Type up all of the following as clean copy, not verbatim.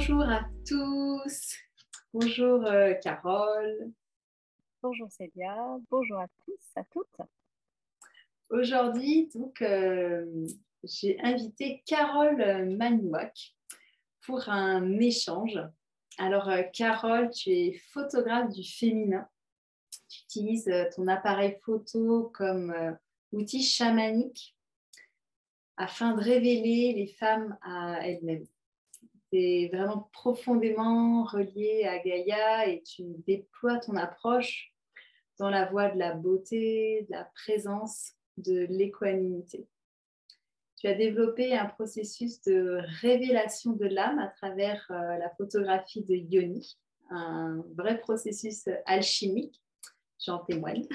Bonjour à tous. Bonjour Carole. Bonjour Célia, bonjour à tous, à toutes. Aujourd'hui, j'ai invité Carole Manouac pour un échange. Alors, Carole, tu es photographe du féminin. Tu utilises ton appareil photo comme outil chamanique afin de révéler les femmes à elles-mêmes. Tu es vraiment profondément relié à Gaïa et tu déploies ton approche dans la voie de la beauté, de la présence, de l'équanimité. Tu as développé un processus de révélation de l'âme à travers la photographie de Yoni, un vrai processus alchimique, j'en témoigne.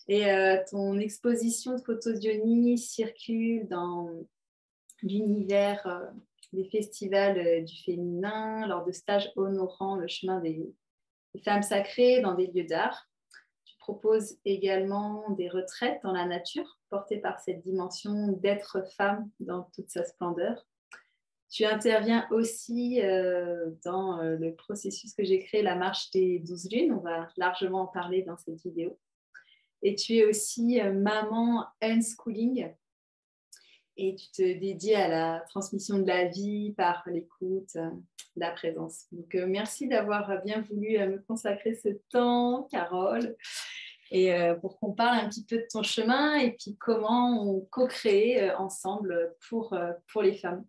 Et ton exposition de photos de Yoni circule dans l'univers des festivals du féminin, lors de stages honorant le chemin des femmes sacrées dans des lieux d'art. Tu proposes également des retraites dans la nature, portées par cette dimension d'être femme dans toute sa splendeur. Tu interviens aussi dans le processus que j'ai créé, la marche des 12 lunes. On va largement en parler dans cette vidéo. Et tu es aussi maman unschooling, et tu te dédies à la transmission de la vie par l'écoute, la présence. Donc, merci d'avoir bien voulu me consacrer ce temps, Carole, et pour qu'on parle un petit peu de ton chemin et puis comment on co-crée ensemble pour les femmes.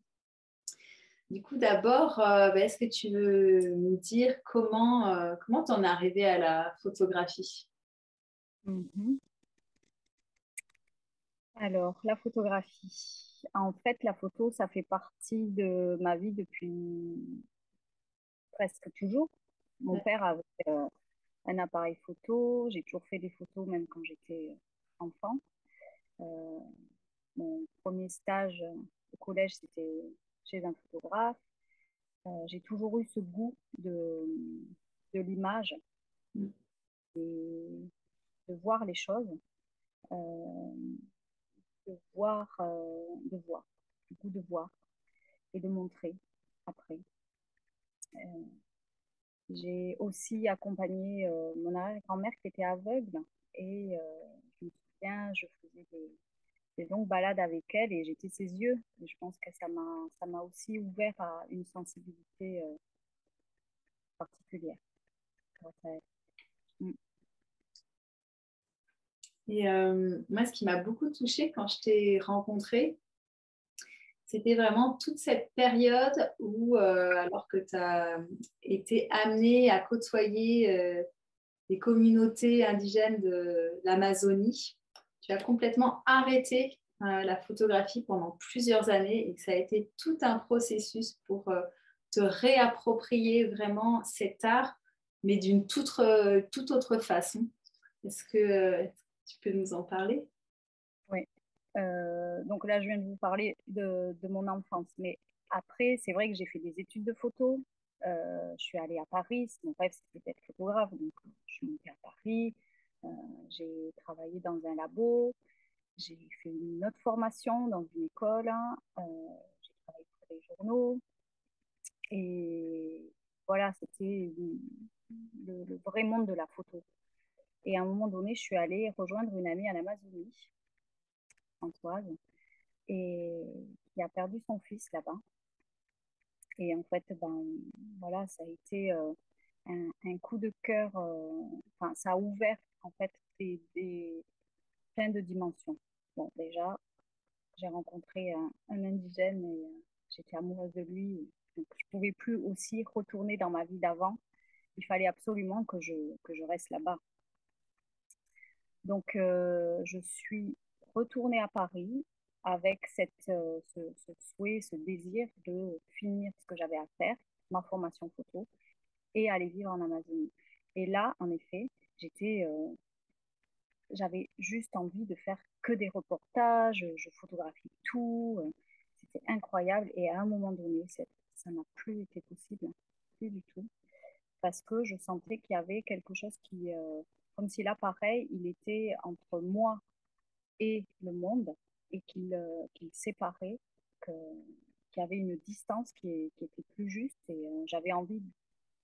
Du coup, d'abord, est-ce que tu veux nous dire comment tu en es arrivée à la photographie? Alors, la photographie. En fait, la photo, ça fait partie de ma vie depuis presque toujours. Mon père avait un appareil photo. J'ai toujours fait des photos, même quand j'étais enfant. Euh, Mon premier stage au collège, c'était chez un photographe. J'ai toujours eu ce goût de l'image et de voir les choses. Euh, de voir, du coup de voir et de montrer après. Euh, j'ai aussi accompagné mon arrière-grand-mère qui était aveugle et je me souviens, je faisais des longues balades avec elle et j'étais ses yeux. Et je pense que ça m'a aussi ouvert à une sensibilité particulière grâce à elle. Mm. Et moi, ce qui m'a beaucoup touchée quand je t'ai rencontrée, c'était vraiment toute cette période où, alors que tu as été amenée à côtoyer des communautés indigènes de l'Amazonie, tu as complètement arrêté la photographie pendant plusieurs années et que ça a été tout un processus pour te réapproprier vraiment cet art, mais d'une toute autre façon. Est-ce que tu peux nous en parler? Ouais. Donc là, je viens de vous parler de mon enfance. Mais après, c'est vrai que j'ai fait des études de photo. Je suis allée à Paris. Mon rêve, c'était d'être photographe. Donc, je suis montée à Paris. Euh, j'ai travaillé dans un labo. J'ai fait une autre formation dans une école, hein. J'ai travaillé pour des journaux. Et voilà, c'était le vrai monde de la photo. Et à un moment donné, je suis allée rejoindre une amie en Amazonie, Françoise, et qui a perdu son fils là-bas. Et en fait, ben, voilà, ça a été un coup de cœur, enfin, ça a ouvert en fait plein de dimensions. Bon, déjà, j'ai rencontré un indigène et j'étais amoureuse de lui. Donc, je ne pouvais plus aussi retourner dans ma vie d'avant. Il fallait absolument que je reste là-bas. Donc, je suis retournée à Paris avec ce souhait, ce désir de finir ce que j'avais à faire, ma formation photo, et aller vivre en Amazonie. Et là, en effet, j'avais juste envie de faire que des reportages, je photographie tout, c'était incroyable. Et à un moment donné, ça n'a plus été possible, plus du tout, parce que je sentais qu'il y avait quelque chose comme si l'appareil, il était entre moi et le monde et qu'il séparait, que, qu'il y avait une distance qui était plus juste et j'avais envie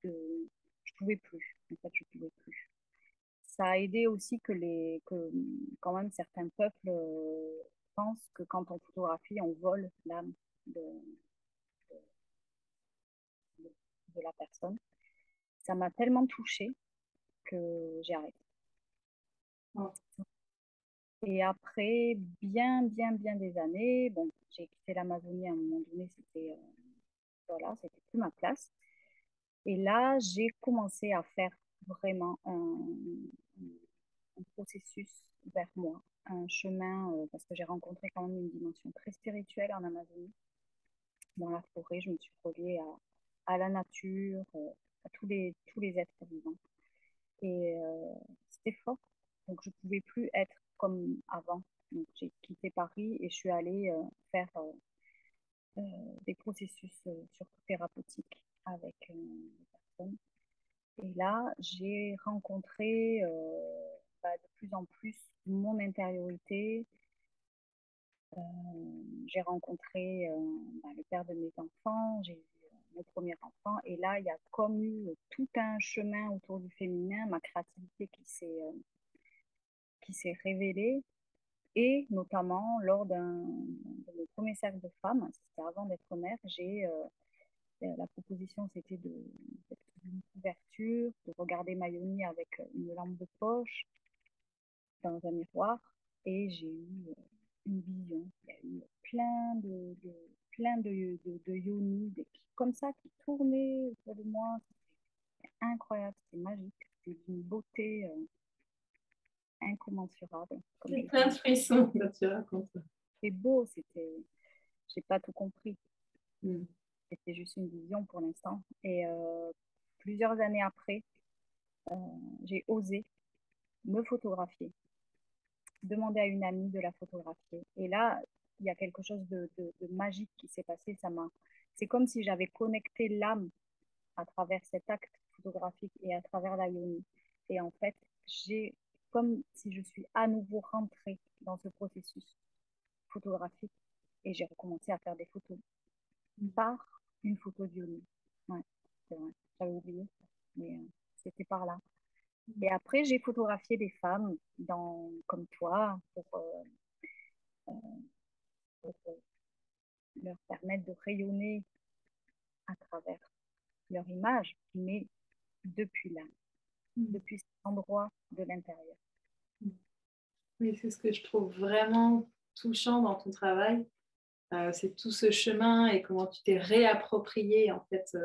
de... Je pouvais plus, en fait, je pouvais plus. Ça a aidé aussi que quand même certains peuples pensent que quand on photographie, on vole l'âme de, de, de la personne. Ça m'a tellement touchée que j'ai arrêté. Oh. Et après bien des années, bon, j'ai quitté l'Amazonie à un moment donné, voilà, c'était plus ma place. Et là, j'ai commencé à faire vraiment un processus vers moi, un chemin, parce que j'ai rencontré quand même une dimension très spirituelle en Amazonie. Dans la forêt, je me suis reliée à la nature, à tous les êtres vivants. Et c'était fort. Donc, je ne pouvais plus être comme avant. Donc, j'ai quitté Paris et je suis allée faire des processus surtout thérapeutiques avec des personnes. Et là, j'ai rencontré de plus en plus mon intériorité. J'ai rencontré le père de mes enfants, j'ai eu mon premier enfant. Et là, il y a comme eu tout un chemin autour du féminin, ma créativité qui s'est révélée. Et notamment, lors de mon premier cercle de femmes, c'était avant d'être mère, la proposition, c'était d'être une couverture, de regarder Mayoni avec une lampe de poche dans un miroir. Et j'ai eu une vision. Il y a eu plein de yoni, comme ça, qui tournaient autour de moi. C'était incroyable, c'était magique. C'était d'une beauté incommensurable, comme J'ai je plein de dis. frissons quand tu racontes ça. C'était beau, j'ai pas tout compris. Mm. C'était juste une vision pour l'instant. Et plusieurs années après, j'ai osé me photographier, demander à une amie de la photographier. Et là, il y a quelque chose de magique qui s'est passé. C'est comme si j'avais connecté l'âme à travers cet acte photographique et à travers la yoni. Et en fait, j'ai comme si je suis à nouveau rentrée dans ce processus photographique et j'ai recommencé à faire des photos par une photo de yoni. Ouais, c'est vrai, j'avais oublié, mais c'était par là. Et après, j'ai photographié des femmes comme toi pour leur permettre de rayonner à travers leur image, mais depuis là, Mm. depuis cet endroit de l'intérieur. Oui, c'est ce que je trouve vraiment touchant dans ton travail. C'est tout ce chemin et comment tu t'es réapproprié en fait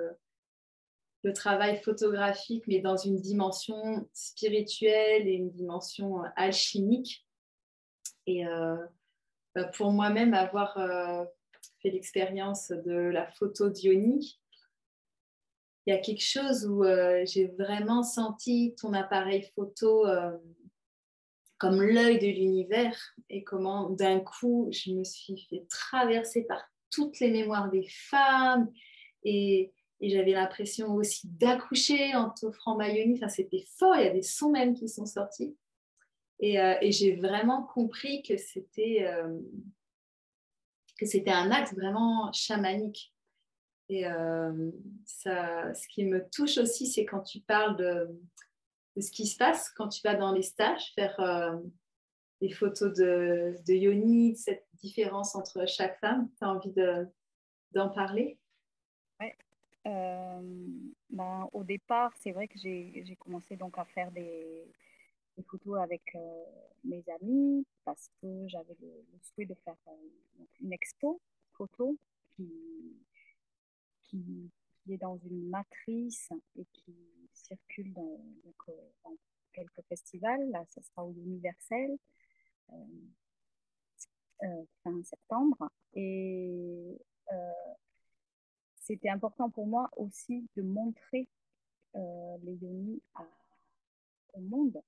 le travail photographique, mais dans une dimension spirituelle et une dimension alchimique. Et pour moi-même, avoir fait l'expérience de la photo d'Ioni, il y a quelque chose où j'ai vraiment senti ton appareil photo comme l'œil de l'univers et comment d'un coup je me suis fait traverser par toutes les mémoires des femmes et j'avais l'impression aussi d'accoucher en t'offrant Mayoni. Enfin, c'était fort, il y a des sons même qui sont sortis. Et j'ai vraiment compris que c'était un acte vraiment chamanique. Et ce qui me touche aussi, c'est quand tu parles de ce qui se passe quand tu vas dans les stages, faire des photos de Yoni, de cette différence entre chaque femme. Tu as envie d'en parler? Ouais. Au départ, c'est vrai que j'ai commencé donc à faire des photos avec mes amis parce que j'avais le souhait de faire une expo photo qui, qui, qui est dans une matrice et qui circule dans quelques festivals. Là, ça sera au Universel euh, fin septembre. Et euh, c'était important pour moi aussi de montrer les Yoni au monde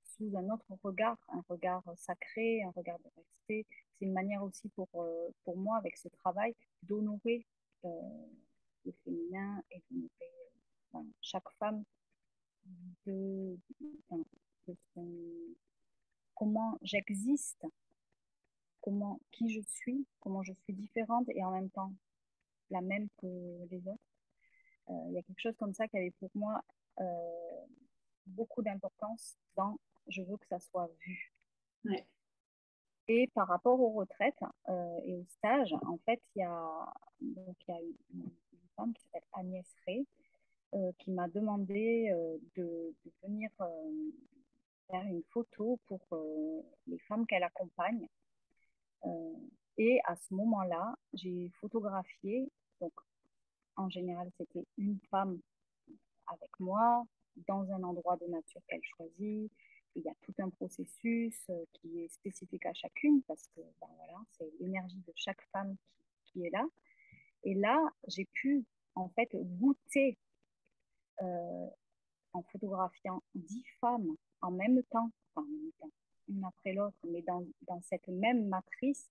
sous un autre regard, un regard sacré, un regard de respect. C'est une manière aussi pour moi, avec ce travail, d'honorer euh, le féminin et d'honorer chaque femme de, enfin, de comment j'existe, qui je suis, comment je suis différente et en même temps la même que les autres. Il y a quelque chose comme ça qui avait pour moi beaucoup d'importance dans je veux que ça soit vu. Ouais. Et par rapport aux retraites et aux stages, en fait, il y a une femme qui s'appelle Agnès Rey qui m'a demandé de venir faire une photo pour les femmes qu'elle accompagne. Euh, et à ce moment-là, j'ai photographié, donc en général, c'était une femme avec moi dans un endroit de nature qu'elle choisit. Il y a tout un processus qui est spécifique à chacune parce que ben voilà, c'est l'énergie de chaque femme qui est là. Et là, j'ai pu en fait goûter euh, en photographiant 10 femmes en même temps, enfin en même temps, une après l'autre, mais dans cette même matrice,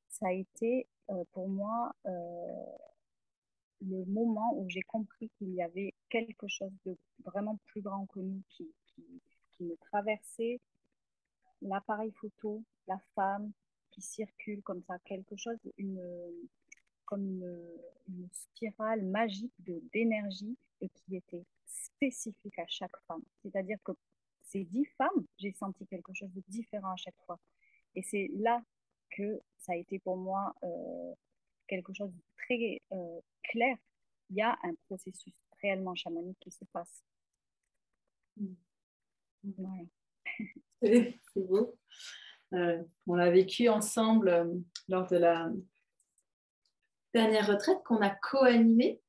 ça a été pour moi le moment où j'ai compris qu'il y avait quelque chose de vraiment plus grand que nous qui me traversait l'appareil photo, la femme qui circule comme ça, quelque chose, comme une spirale magique d'énergie et qui était spécifique à chaque femme. C'est-à-dire que ces 10 femmes, j'ai senti quelque chose de différent à chaque fois. Et c'est là que ça a été pour moi quelque chose de très clair. Il y a un processus réellement chamanique qui se passe. Voilà. C'est beau. On l'a vécu ensemble lors de la dernière retraite qu'on a co-animée.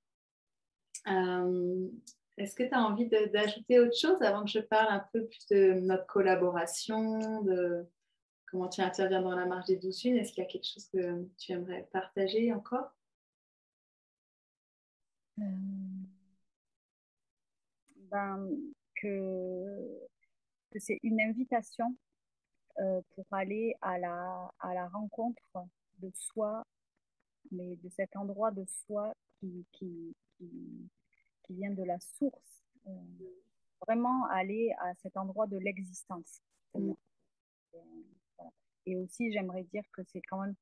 Est-ce que tu as envie d'ajouter autre chose avant que je parle un peu plus de notre collaboration, de comment tu interviens dans la marche des 12 lunes? Est-ce qu'il y a quelque chose que tu aimerais partager encore? Euh, ben, que, que c'est une invitation pour aller à la rencontre de soi, mais de cet endroit de soi qui vient de la source. Vraiment aller à cet endroit de l'existence pour moi. Voilà. Et aussi, j'aimerais dire que c'est quand même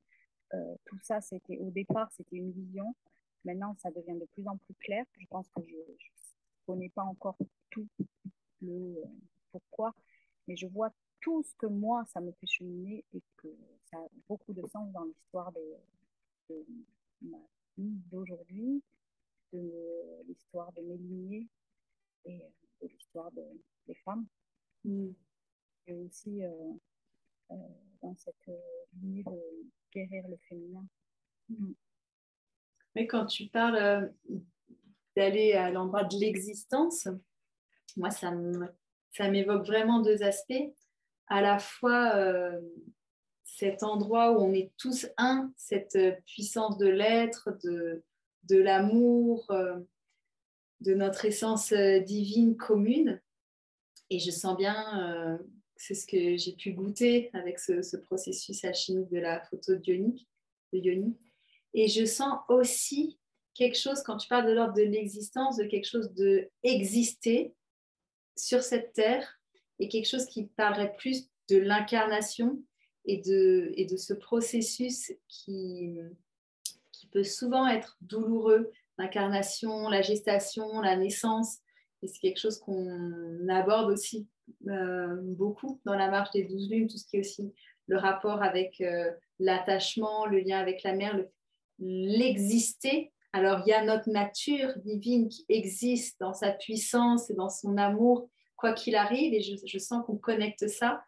tout ça, c'était au départ, c'était une vision. Maintenant, ça devient de plus en plus clair. Je pense que je ne connais pas encore tout le pourquoi, mais je vois tout ce que moi, ça me fait cheminer et que ça a beaucoup de sens dans l'histoire de ma vie d'aujourd'hui, de l'histoire de mes lignées et de l'histoire des femmes. Mm. Et aussi euh, dans cette lignée de guérir le féminin. Mm. Mais quand tu parles d'aller à l'endroit de l'existence, moi, ça m'évoque vraiment deux aspects. À la fois, cet endroit où on est tous un, cette puissance de l'être, de l'amour, de notre essence divine commune. Et je sens bien, c'est ce que j'ai pu goûter avec ce processus alchimique de la photo de Yoni. Et je sens aussi quelque chose, quand tu parles de l'ordre de l'existence, de quelque chose de exister sur cette terre, et quelque chose qui parlerait plus de l'incarnation et de ce processus qui peut souvent être douloureux, l'incarnation, la gestation, la naissance. Et c'est quelque chose qu'on aborde aussi beaucoup dans la marche des 12 lunes, tout ce qui est aussi le rapport avec l'attachement, le lien avec la mère, l'exister. Alors, il y a notre nature divine qui existe dans sa puissance et dans son amour, quoi qu'il arrive, et je sens qu'on connecte ça.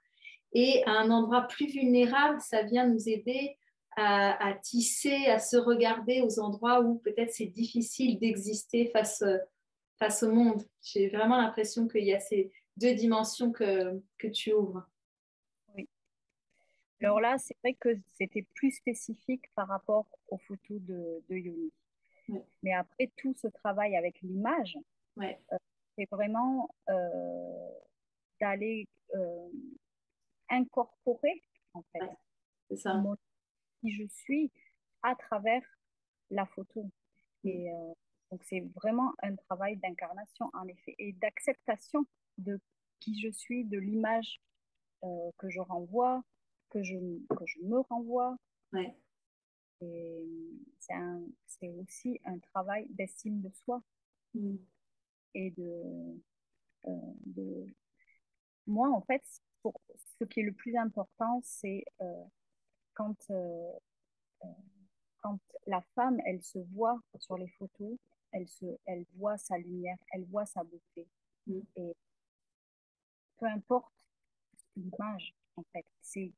Et à un endroit plus vulnérable, ça vient nous aider à tisser, à se regarder aux endroits où peut-être c'est difficile d'exister face au monde. J'ai vraiment l'impression qu'il y a ces deux dimensions que tu ouvres. Oui. Alors là, c'est vrai que c'était plus spécifique par rapport aux photos de Yoni. Ouais. Mais après, tout ce travail avec l'image, Ouais. c'est vraiment d'aller incorporer, en fait, Ouais, c'est ça. mon, qui je suis à travers la photo. Mm. Et donc, c'est vraiment un travail d'incarnation, en effet, et d'acceptation de qui je suis, de l'image que je renvoie, que je me renvoie. Ouais. Et c'est aussi un travail d'estime de soi Mm. et de... Moi, en fait, pour... ce qui est le plus important, c'est quand, quand la femme, elle se voit sur les photos, elle voit sa lumière, elle voit sa beauté. Mm. Et peu importe l'image, en fait, c'est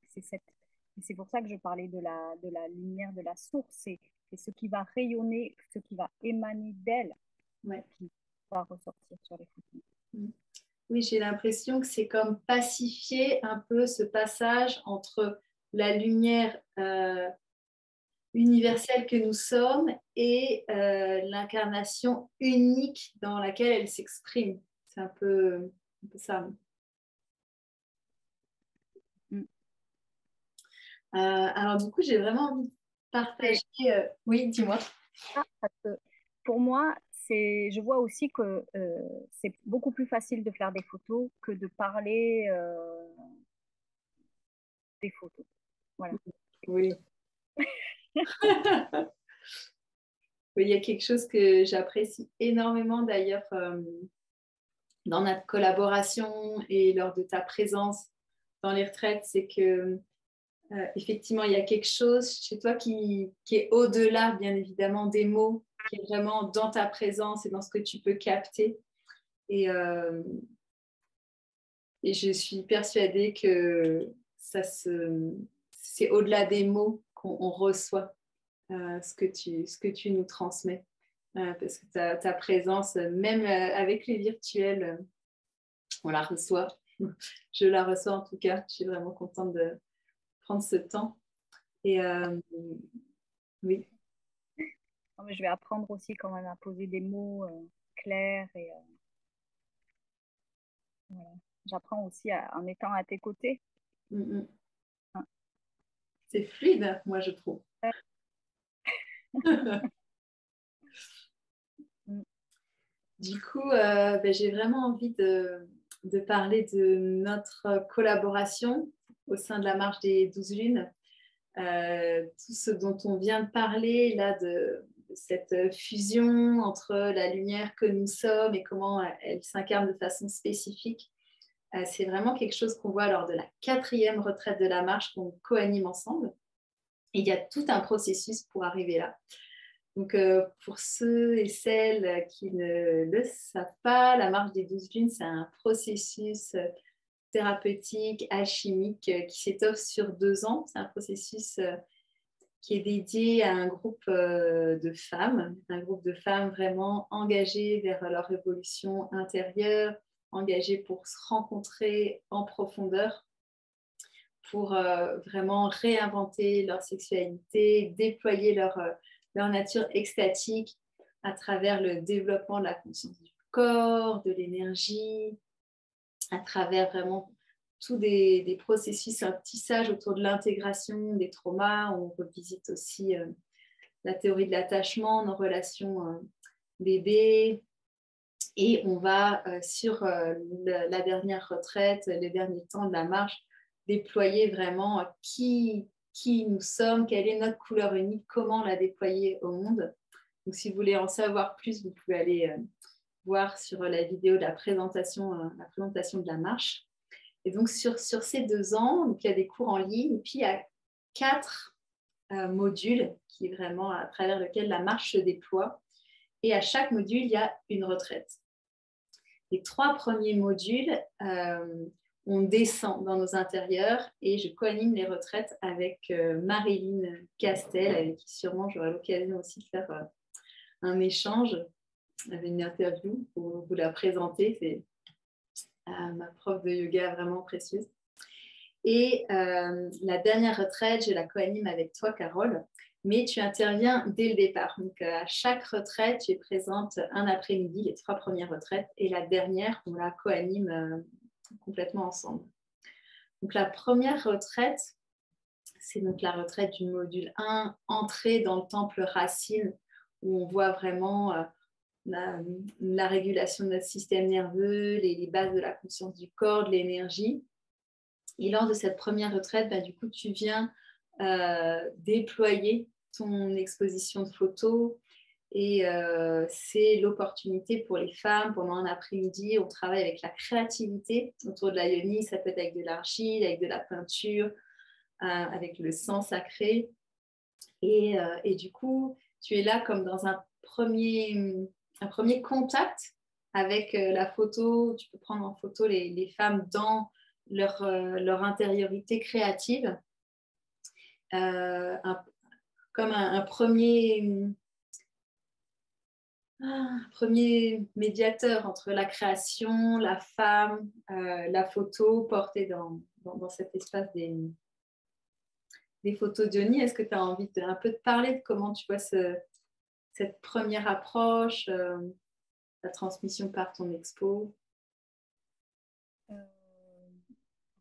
pour ça que je parlais de la lumière de la source. C'est ce qui va rayonner, ce qui va émaner d'elle Ouais. qui va ressortir sur les photos. Mm. Oui, j'ai l'impression que c'est comme pacifier un peu ce passage entre la lumière universelle que nous sommes et l'incarnation unique dans laquelle elle s'exprime. C'est un peu ça. Mm. Alors du coup, j'ai vraiment envie de partager. Oui, dis-moi. Parce que pour moi, je vois aussi que c'est beaucoup plus facile de faire des photos que de parler des photos. Voilà. Oui. Il y a quelque chose que j'apprécie énormément d'ailleurs dans notre collaboration et lors de ta présence dans les retraites, c'est que effectivement, il y a quelque chose chez toi qui est au-delà, bien évidemment, des mots, qui est vraiment dans ta présence et dans ce que tu peux capter. Et, euh, et je suis persuadée que c'est au-delà des mots qu'on reçoit ce que tu nous transmets. Parce que ta présence, même avec les virtuels, on la reçoit. Je la reçois en tout cas. Je suis vraiment contente de prendre ce temps. Et oui. Non, mais je vais apprendre aussi quand même à poser des mots clairs et voilà. J'apprends aussi en étant à tes côtés. Mm-mm. Hein. C'est fluide, moi je trouve. Mm. Du coup, j'ai vraiment envie de parler de notre collaboration au sein de la Marche des 12 Lunes. Tout ce dont on vient de parler, là, de cette fusion entre la lumière que nous sommes et comment elle s'incarne de façon spécifique. C'est vraiment quelque chose qu'on voit lors de la 4e retraite de la marche qu'on co-anime ensemble. Et il y a tout un processus pour arriver là. Donc, pour ceux et celles qui ne le savent pas, la marche des 12 lunes, c'est un processus thérapeutique, alchimique, qui s'étoffe sur 2 ans. C'est un processus qui est dédié à un groupe de femmes vraiment engagées vers leur évolution intérieure, engagées pour se rencontrer en profondeur, pour vraiment réinventer leur sexualité, déployer leur nature extatique à travers le développement de la conscience du corps, de l'énergie, à travers vraiment tous des processus, un tissage autour de l'intégration des traumas. On revisite aussi la théorie de l'attachement, nos relations bébés. Et on va, sur la dernière retraite, les derniers temps de la marche, déployer vraiment qui nous sommes, quelle est notre couleur unique, comment la déployer au monde. Donc, si vous voulez en savoir plus, vous pouvez aller voir sur la vidéo de la présentation de la marche. Et donc, sur ces 2 ans, donc, il y a des cours en ligne, et puis il y a 4 modules qui est vraiment à travers lequel la marche se déploie. Et à chaque module, il y a une retraite. Les 3 premiers modules, on descend dans nos intérieurs et je co-anime les retraites avec Marilyn Castel, avec qui sûrement j'aurai l'occasion aussi de faire un échange, avec une interview pour vous la présenter. C'est ma prof de yoga vraiment précieuse. Et la dernière retraite, je la co-anime avec toi, Carole, mais tu interviens dès le départ. Donc, à chaque retraite, tu es présente un après-midi, les 3 premières retraites, et la dernière, on la co-anime complètement ensemble. Donc, la première retraite, c'est donc la retraite du module 1, entrée dans le temple racine, où on voit vraiment la régulation de notre système nerveux, les bases de la conscience du corps, de l'énergie. Et lors de cette première retraite, du coup, tu viens déployer ton exposition de photos. Et c'est l'opportunité pour les femmes, pendant un après-midi, on travaille avec la créativité autour de la yoni. Ça peut être avec de l'argile, avec de la peinture, avec le sang sacré. Et du coup, tu es là comme dans un premier contact avec la photo. Tu peux prendre en photo les femmes dans leur intériorité créative. Comme un premier médiateur entre la création, la femme, la photo portée dans cet espace des photos d'Ioni. Est-ce que tu as envie un peu de parler de comment tu vois cette première approche, la transmission par ton expo?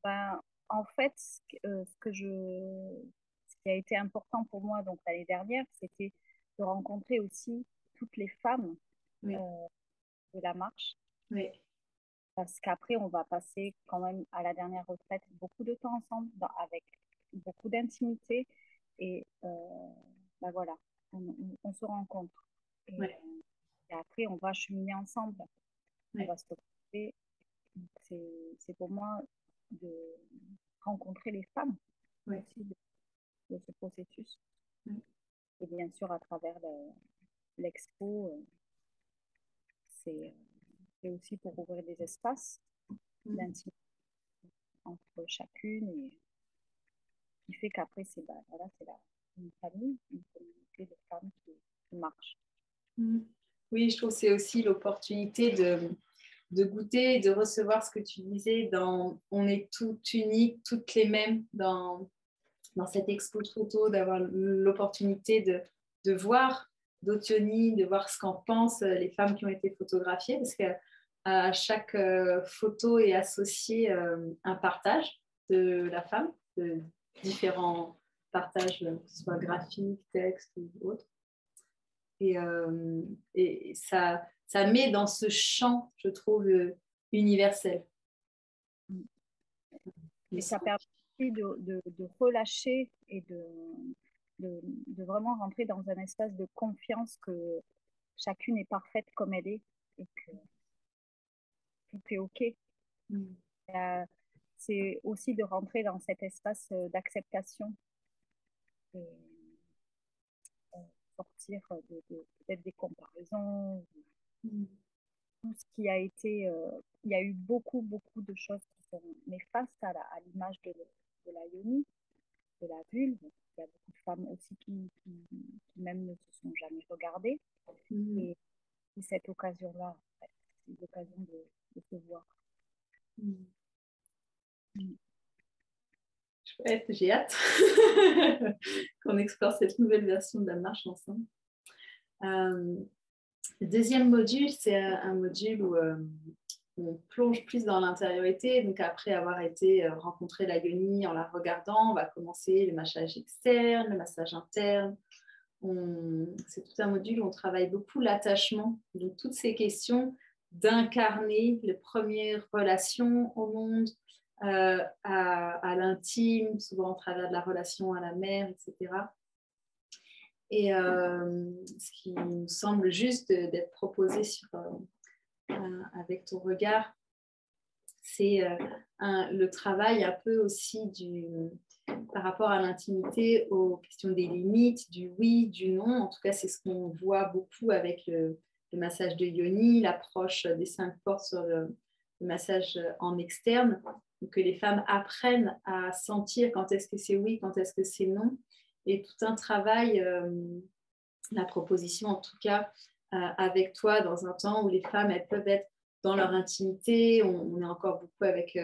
Ben, en fait, ce qui a été important pour moi donc l'année dernière, c'était de rencontrer aussi toutes les femmes Oui, de la marche, oui, parce qu'après, on va passer quand même à la dernière retraite beaucoup de temps ensemble, avec beaucoup d'intimité, et ben voilà, on se rencontre. Et, oui, et après, on va cheminer ensemble, on oui, va se retrouver. C'est pour moi de rencontrer les femmes oui, aussi de ce processus. oui. Et bien sûr, à travers l'expo, c'est c'est aussi pour ouvrir des espaces d'intimité entre chacune, et qui fait qu'après, voilà, une famille, une communauté de femmes qui marche. Oui, je trouve que c'est aussi l'opportunité de goûter et de recevoir ce que tu disais on est toutes uniques, toutes les mêmes dans cette expo de photos, d'avoir l'opportunité de voir d'autres Yoni, de voir ce qu'en pensent les femmes qui ont été photographiées, parce qu'à chaque photo est associé un partage de la femme, de différents partages, que ce soit graphique, texte ou autre. Et ça met dans ce champ, je trouve, universel. Et ça permet aussi de relâcher et de vraiment rentrer dans un espace de confiance que chacune est parfaite comme elle est et que tout est OK. Euh, c'est aussi de rentrer dans cet espace d'acceptation et sortir peut-être des comparaisons, tout ce qui a été. Il y a eu beaucoup, beaucoup de choses qui sont néfastes à l'image de la yoni, de la vulve. Il y a beaucoup de femmes aussi qui même ne se sont jamais regardées. Et cette occasion-là, en fait, c'est l'occasion de se voir. Chouette, j'ai hâte qu'on explore cette nouvelle version de la marche ensemble. Le deuxième module, c'est un module où on plonge plus dans l'intériorité. Donc, après avoir été rencontrer la yoni en la regardant, on va commencer le massage externe, le massage interne. C'est tout un module où on travaille beaucoup l'attachement. Donc, toutes ces questions d'incarner les premières relations au monde, à l'intime, souvent au travers de la relation à la mère, etc. Et ce qui nous semble juste d'être proposé avec ton regard, c'est le travail un peu aussi par rapport à l'intimité, aux questions des limites, du oui, du non. En tout cas, c'est ce qu'on voit beaucoup avec le massage de yoni, l'approche des 5 portes sur le massage en externe, que les femmes apprennent à sentir quand est-ce que c'est oui, quand est-ce que c'est non. Et tout un travail, la proposition en tout cas, avec toi dans un temps où les femmes, elles peuvent être dans leur intimité. On est encore beaucoup avec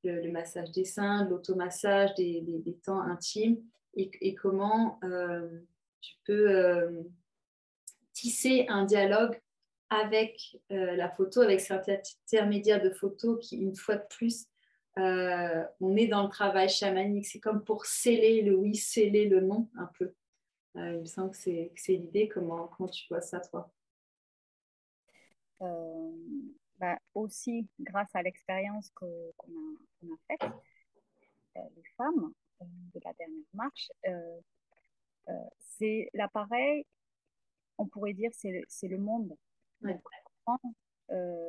le massage des seins, l'automassage, des temps intimes, et comment tu peux tisser un dialogue avec la photo, avec cet intermédiaire de photo qui, une fois de plus, on est dans le travail chamanique. C'est comme pour sceller le oui, sceller le non, un peu. Il me semble que c'est l'idée. Comment tu vois ça, toi? Euh, aussi, grâce à l'expérience qu'on a faite, les femmes de la dernière marche, C'est l'appareil, on pourrait dire, c'est le monde. Ouais. Donc, comment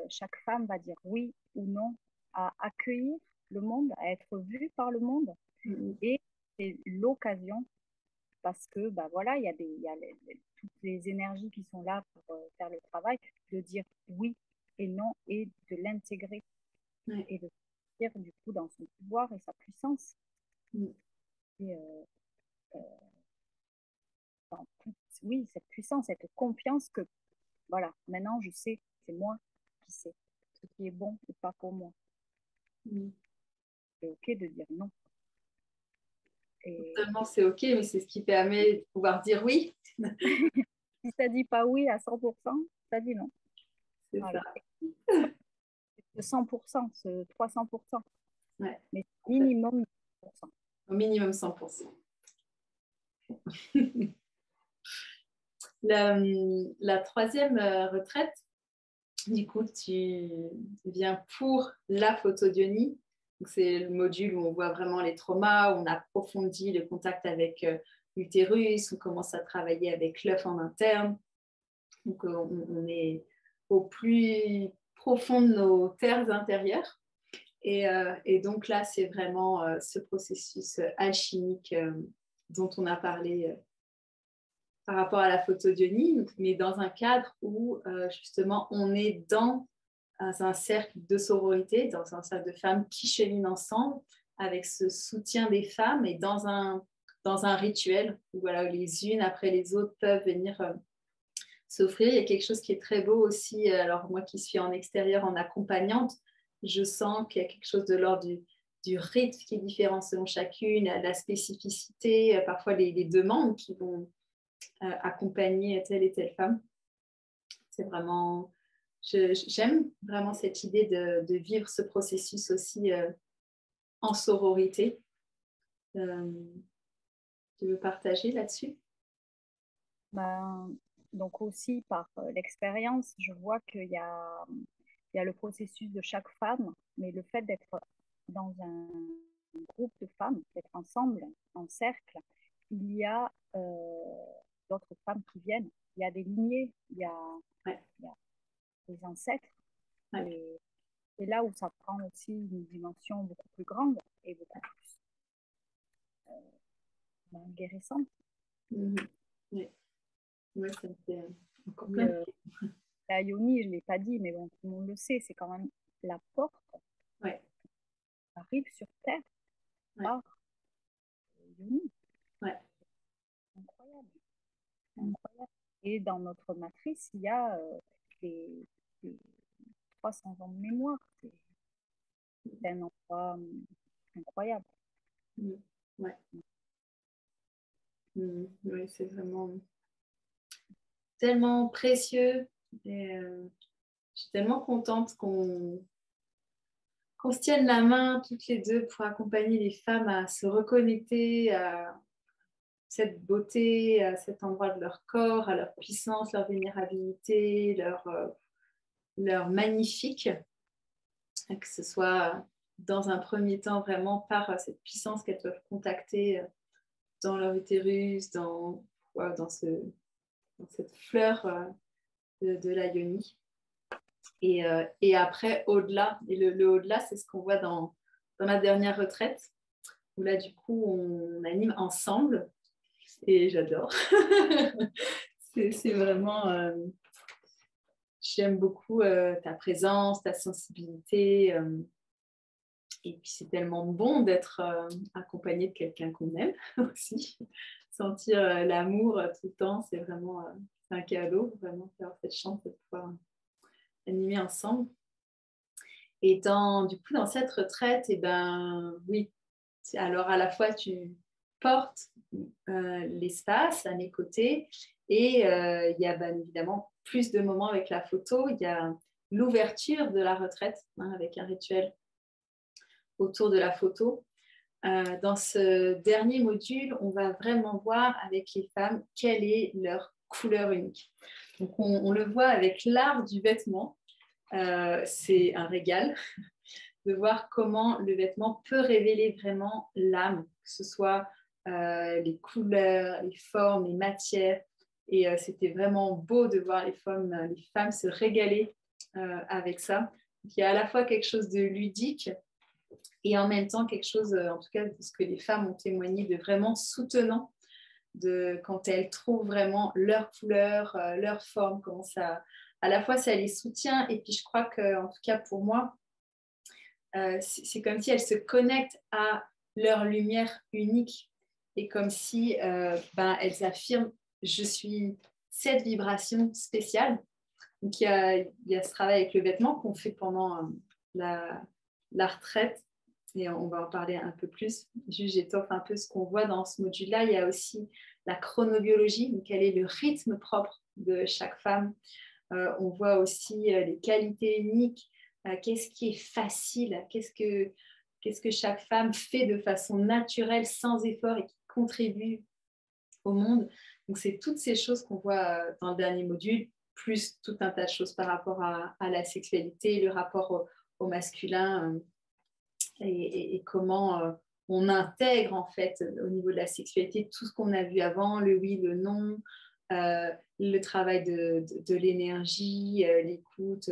chaque femme va dire oui ou non à accueillir le monde, à être vue par le monde. Mhm. Et c'est l'occasion, parce que bah, voilà, il y a toutes les énergies qui sont là pour faire le travail, de dire oui et non et de l'intégrer Ouais. et de dire du coup dans son pouvoir et sa puissance. Mhm. Et, oui, cette puissance, cette confiance que voilà, maintenant je sais, c'est moi qui sais ce qui est bon ou pas pour moi. Mhm. C'est ok de dire non. Et Seulement, c'est OK, mais c'est ce qui permet de pouvoir dire oui. si ça dit pas oui à 100%, ça dit non. C'est ça. Voilà. Ce 100%, ce 300%, Ouais. mais minimum 100%. Au minimum 100%. La troisième retraite, du coup, tu viens pour la photodionie. C'est le module où on voit vraiment les traumas, où on approfondit le contact avec l'utérus, on commence à travailler avec l'œuf en interne. Donc, on est au plus profond de nos terres intérieures. Et donc là, c'est vraiment ce processus alchimique dont on a parlé par rapport à la photodionie, mais dans un cadre où justement on est dans un cercle de sororité, dans un cercle de femmes qui cheminent ensemble avec ce soutien des femmes et dans un rituel où voilà, les unes après les autres peuvent venir s'offrir. Il y a quelque chose qui est très beau aussi. Alors moi qui suis en extérieur en accompagnante, je sens qu'il y a quelque chose de l'ordre du rythme qui est différent selon chacune, la spécificité, parfois les demandes qui vont accompagner telle et telle femme. C'est vraiment, j'aime vraiment cette idée de vivre ce processus aussi en sororité. Euh, tu veux partager là-dessus? Ben, donc aussi par l'expérience, je vois il y a le processus de chaque femme, mais le fait d'être dans un groupe de femmes, d'être ensemble, en cercle, il y a d'autres femmes qui viennent. Il y a des lignées, Ouais, il y a des ancêtres. ouais. Et c'est là où ça prend aussi une dimension beaucoup plus grande et beaucoup plus guérissante. Mm-hmm. Ouais. Ouais, ça me fait encore Et, plein de... la yoni, je ne l'ai pas dit, mais bon, tout le monde le sait, c'est quand même la porte Ouais, arrive sur Terre ouais, par yoni. ouais. Incroyable, incroyable. Et dans notre matrice, il y a des 300 ans de mémoire. C'est un endroit incroyable. Mm. Ouais. Mm. Ouais, c'est vraiment tellement précieux. Et, je suis tellement contente qu'on se tienne la main toutes les deux pour accompagner les femmes à se reconnecter à cette beauté, à cet endroit de leur corps, à leur puissance, leur vulnérabilité, leur magnifique, que ce soit dans un premier temps vraiment par cette puissance qu'elles peuvent contacter dans leur utérus, ouais, dans cette fleur de la yoni. Et après, au-delà, et le au-delà, c'est ce qu'on voit dans la dernière retraite, où là, du coup, on anime ensemble, et j'adore. C'est vraiment... j'aime beaucoup ta présence, ta sensibilité. Et puis, c'est tellement bon d'être accompagné de quelqu'un qu'on aime aussi. Sentir l'amour tout le temps, c'est vraiment c'est un cadeau, vraiment, d'avoir cette chance de pouvoir animer ensemble. Et du coup, dans cette retraite, eh ben, oui, alors à la fois, tu portes l'espace à mes côtés et il y a bien évidemment plus de moments avec la photo. Il y a l'ouverture de la retraite avec un rituel autour de la photo. Dans ce dernier module, on va vraiment voir avec les femmes quelle est leur couleur unique. Donc, on le voit avec l'art du vêtement. C'est un régal de voir comment le vêtement peut révéler vraiment l'âme, que ce soit les couleurs, les formes, les matières. Et c'était vraiment beau de voir les femmes se régaler avec ça. Donc, il y a à la fois quelque chose de ludique et en même temps quelque chose, en tout cas, de ce que les femmes ont témoigné, de vraiment soutenant, de quand elles trouvent vraiment leur couleur, leur forme, comment ça, à la fois ça les soutient. Et puis je crois que, en tout cas pour moi, c'est comme si elles se connectent à leur lumière unique et comme si elles affirment je suis cette vibration spéciale. Donc il y a ce travail avec le vêtement qu'on fait pendant la retraite et on va en parler un peu plus. Juste j'étoffe un peu ce qu'on voit dans ce module-là. Il y a aussi la chronobiologie, donc quel est le rythme propre de chaque femme. On voit aussi les qualités uniques. Qu'est-ce qui est facile, qu'est-ce que chaque femme fait de façon naturelle, sans effort et qui contribue au monde. Donc, c'est toutes ces choses qu'on voit dans le dernier module, plus tout un tas de choses par rapport à la sexualité, le rapport au masculin et comment on intègre en fait au niveau de la sexualité tout ce qu'on a vu avant, le oui, le non, le travail de l'énergie, l'écoute.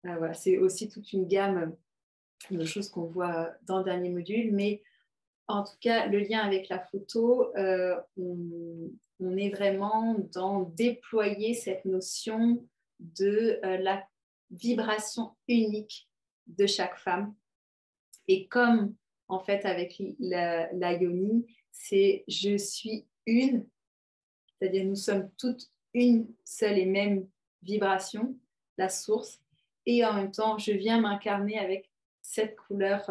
Voilà, c'est aussi toute une gamme de choses qu'on voit dans le dernier module, mais en tout cas, le lien avec la photo, on est vraiment dans déployer cette notion de la vibration unique de chaque femme. Et comme en fait avec la yoni, c'est je suis une, c'est-à-dire nous sommes toutes une seule et même vibration, la source, et en même temps je viens m'incarner avec cette couleur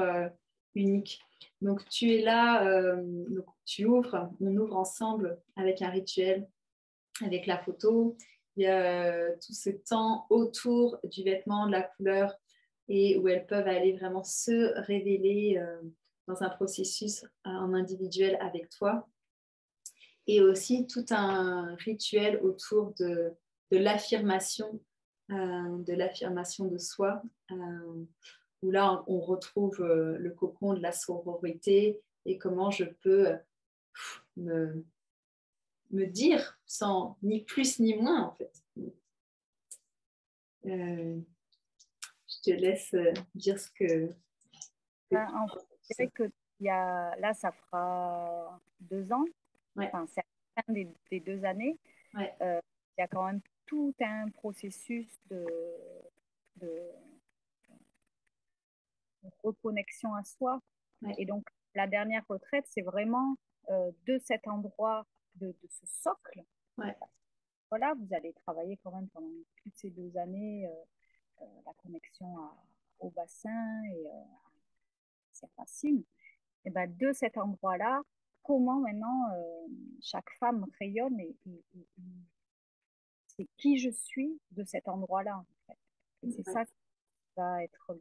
unique. Donc tu es là, donc on ouvre ensemble avec un rituel, avec la photo. Il y a tout ce temps autour du vêtement, de la couleur, et où elles peuvent aller vraiment se révéler dans un processus en individuel avec toi. Et aussi tout un rituel autour de l'affirmation, de l'affirmation de soi, où là on retrouve le cocon de la sororité et comment je peux me, me dire sans ni plus ni moins en fait. Je te laisse dire ce que tu En fait, penses de tout c'est ça. vrai que là, ça fera 2 ans, Ouais, enfin, c'est la fin des 2 années. ouais, Il y a quand même tout un processus de reconnexion à soi. ouais, Et donc, la dernière retraite, c'est vraiment de cet endroit, de ce socle. ouais, Voilà, vous allez travailler quand même pendant toutes ces 2 années la connexion au bassin et à ses racines. Et ben, de cet endroit-là, comment maintenant chaque femme rayonne et c'est qui je suis de cet endroit-là, en fait. Et c'est ouais. ça qui va être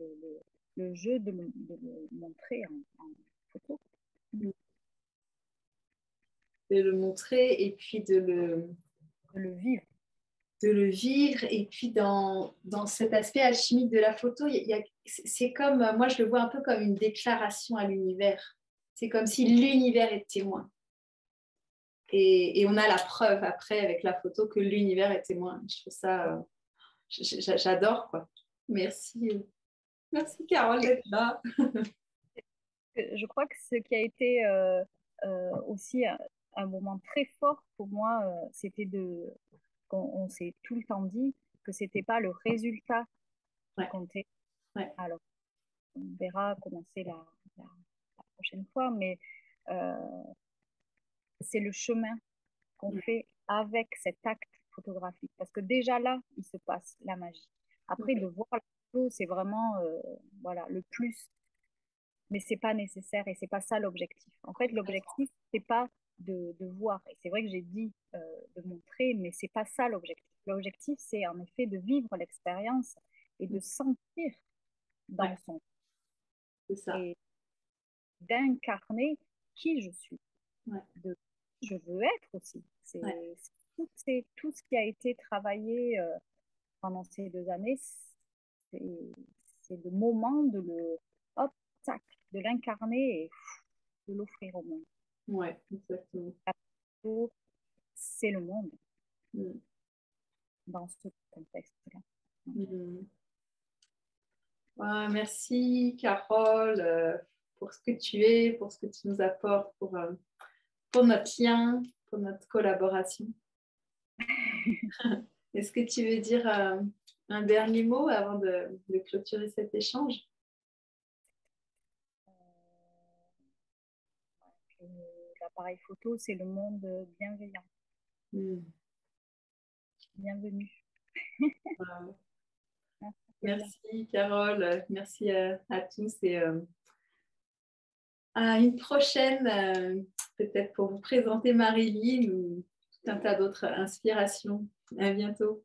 le jeu de le montrer en photo. De le montrer et puis De le vivre. de le vivre. Et puis dans cet aspect alchimique de la photo, c'est comme, moi je le vois un peu comme une déclaration à l'univers. C'est comme si l'univers est témoin. Et on a la preuve après avec la photo que l'univers est témoin. Je trouve ça, j'adore quoi. Merci, merci Carole d'être là. Je crois que ce qui a été aussi un moment très fort pour moi, c'était on s'est tout le temps dit que c'était pas le résultat qui Ouais, comptait. ouais, Alors, on verra comment c'est la prochaine fois, mais euh, c'est le chemin qu'on fait avec cet acte photographique. Parce que déjà là, il se passe la magie. Après, de voir la photo, c'est vraiment voilà, le plus, mais c'est pas nécessaire et c'est pas ça l'objectif. En fait, l'objectif, c'est pas de voir. Et c'est vrai que j'ai dit de montrer, mais c'est pas ça l'objectif. L'objectif, c'est en effet de vivre l'expérience et de sentir ouais, dans son c'est ça. et d'incarner qui je suis, Ouais, de qui je veux être aussi. ouais, Tout ce qui a été travaillé pendant ces 2 années, c'est c'est le moment de le, hop, tac, de l'incarner et de l'offrir au monde. Ouais, exactement. La photo, c'est le monde Mm. dans ce contexte-là. Mm. Merci Carole pour ce que tu es, pour ce que tu nous apportes, pour notre lien, pour notre collaboration. Est-ce que tu veux dire un dernier mot avant de clôturer cet échange? L'appareil photo, c'est le monde bienveillant. Mm. Bienvenue. Wow. Merci. Merci Carole, merci à tous et à une prochaine, peut-être pour vous présenter Marilyn ou tout un tas d'autres inspirations. À bientôt.